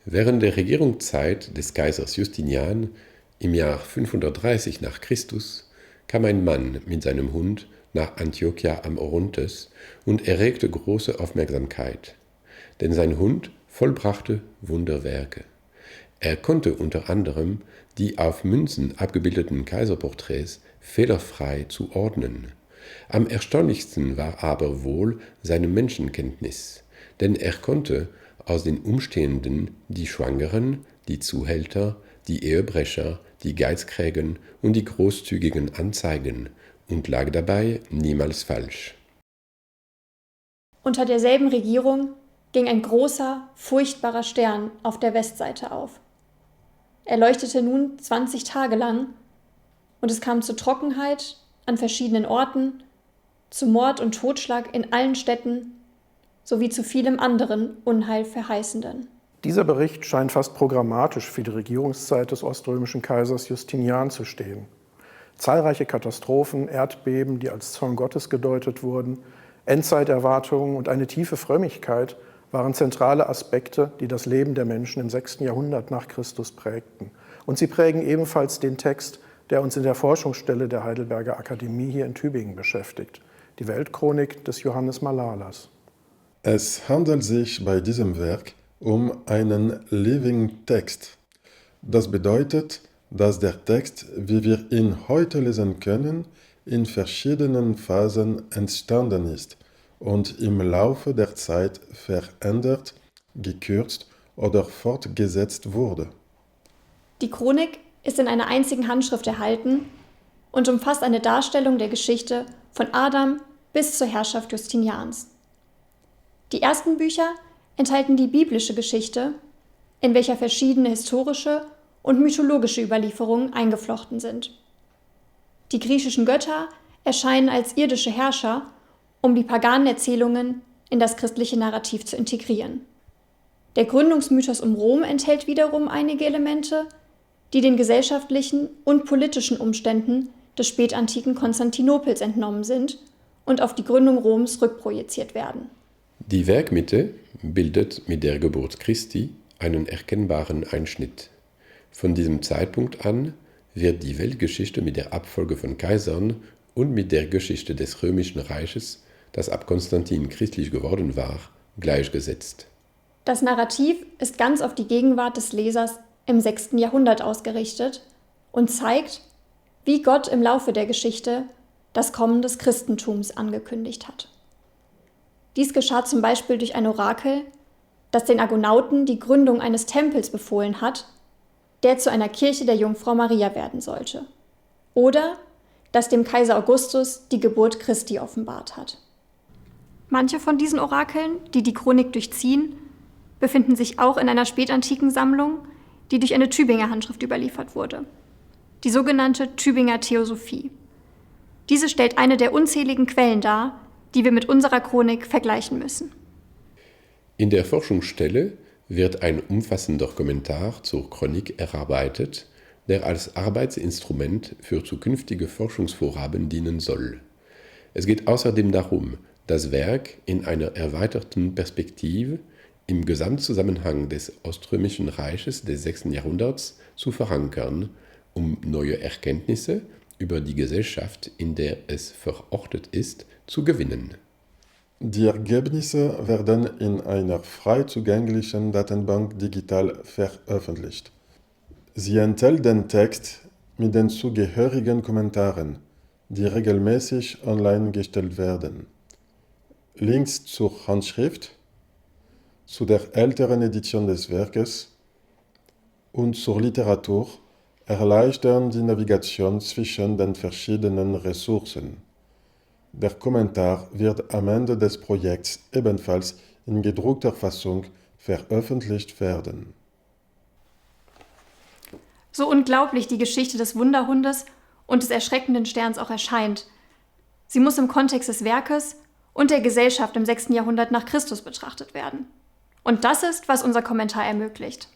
Während der Regierungszeit des Kaisers Justinian im Jahr 530 nach Christus kam ein Mann mit seinem Hund nach Antiochia am Orontes und erregte große Aufmerksamkeit, denn sein Hund vollbrachte Wunderwerke. Er konnte unter anderem die auf Münzen abgebildeten Kaiserporträts fehlerfrei zuordnen. Am erstaunlichsten war aber wohl seine Menschenkenntnis, denn er konnte aus den Umstehenden die Schwangeren, die Zuhälter, die Ehebrecher, die Geizkrägen und die Großzügigen anzeigen und lag dabei niemals falsch. Unter derselben Regierung ging ein großer, furchtbarer Stern auf der Westseite auf. Er leuchtete nun 20 Tage lang, und es kam zu Trockenheit an verschiedenen Orten, zu Mord und Totschlag in allen Städten, sowie zu vielem anderen Unheil verheißenden. Dieser Bericht scheint fast programmatisch für die Regierungszeit des oströmischen Kaisers Justinian zu stehen. Zahlreiche Katastrophen, Erdbeben, die als Zorn Gottes gedeutet wurden, Endzeiterwartungen und eine tiefe Frömmigkeit waren zentrale Aspekte, die das Leben der Menschen im 6. Jahrhundert nach Christus prägten. Und sie prägen ebenfalls den Text, der uns in der Forschungsstelle der Heidelberger Akademie hier in Tübingen beschäftigt, die Weltchronik des Johannes Malalas. Es handelt sich bei diesem Werk um einen Living Text. Das bedeutet, dass der Text, wie wir ihn heute lesen können, in verschiedenen Phasen entstanden ist und im Laufe der Zeit verändert, gekürzt oder fortgesetzt wurde. Die Chronik ist in einer einzigen Handschrift erhalten und umfasst eine Darstellung der Geschichte von Adam bis zur Herrschaft Justinians. Die ersten Bücher enthalten die biblische Geschichte, in welcher verschiedene historische und mythologische Überlieferungen eingeflochten sind. Die griechischen Götter erscheinen als irdische Herrscher, um die paganen Erzählungen in das christliche Narrativ zu integrieren. Der Gründungsmythos um Rom enthält wiederum einige Elemente, die den gesellschaftlichen und politischen Umständen des spätantiken Konstantinopels entnommen sind und auf die Gründung Roms rückprojiziert werden. Die Werkmitte bildet mit der Geburt Christi einen erkennbaren Einschnitt. Von diesem Zeitpunkt an wird die Weltgeschichte mit der Abfolge von Kaisern und mit der Geschichte des Römischen Reiches, das ab Konstantin christlich geworden war, gleichgesetzt. Das Narrativ ist ganz auf die Gegenwart des Lesers im 6. Jahrhundert ausgerichtet und zeigt, wie Gott im Laufe der Geschichte das Kommen des Christentums angekündigt hat. Dies geschah zum Beispiel durch ein Orakel, das den Argonauten die Gründung eines Tempels befohlen hat, der zu einer Kirche der Jungfrau Maria werden sollte. Oder das dem Kaiser Augustus die Geburt Christi offenbart hat. Manche von diesen Orakeln, die die Chronik durchziehen, befinden sich auch in einer spätantiken Sammlung, die durch eine Tübinger Handschrift überliefert wurde. Die sogenannte Tübinger Theosophie. Diese stellt eine der unzähligen Quellen dar, die wir mit unserer Chronik vergleichen müssen. In der Forschungsstelle wird ein umfassender Kommentar zur Chronik erarbeitet, der als Arbeitsinstrument für zukünftige Forschungsvorhaben dienen soll. Es geht außerdem darum, das Werk in einer erweiterten Perspektive im Gesamtzusammenhang des Oströmischen Reiches des 6. Jahrhunderts zu verankern, um neue Erkenntnisse über die Gesellschaft, in der es verortet ist, zu gewinnen. Die Ergebnisse werden in einer frei zugänglichen Datenbank digital veröffentlicht. Sie enthält den Text mit den zugehörigen Kommentaren, die regelmäßig online gestellt werden. Links zur Handschrift, zu der älteren Edition des Werkes und zur Literatur erleichtern die Navigation zwischen den verschiedenen Ressourcen. Der Kommentar wird am Ende des Projekts ebenfalls in gedruckter Fassung veröffentlicht werden. So unglaublich die Geschichte des Wunderhundes und des erschreckenden Sterns auch erscheint, sie muss im Kontext des Werkes und der Gesellschaft im 6. Jahrhundert nach Christus betrachtet werden. Und das ist, was unser Kommentar ermöglicht.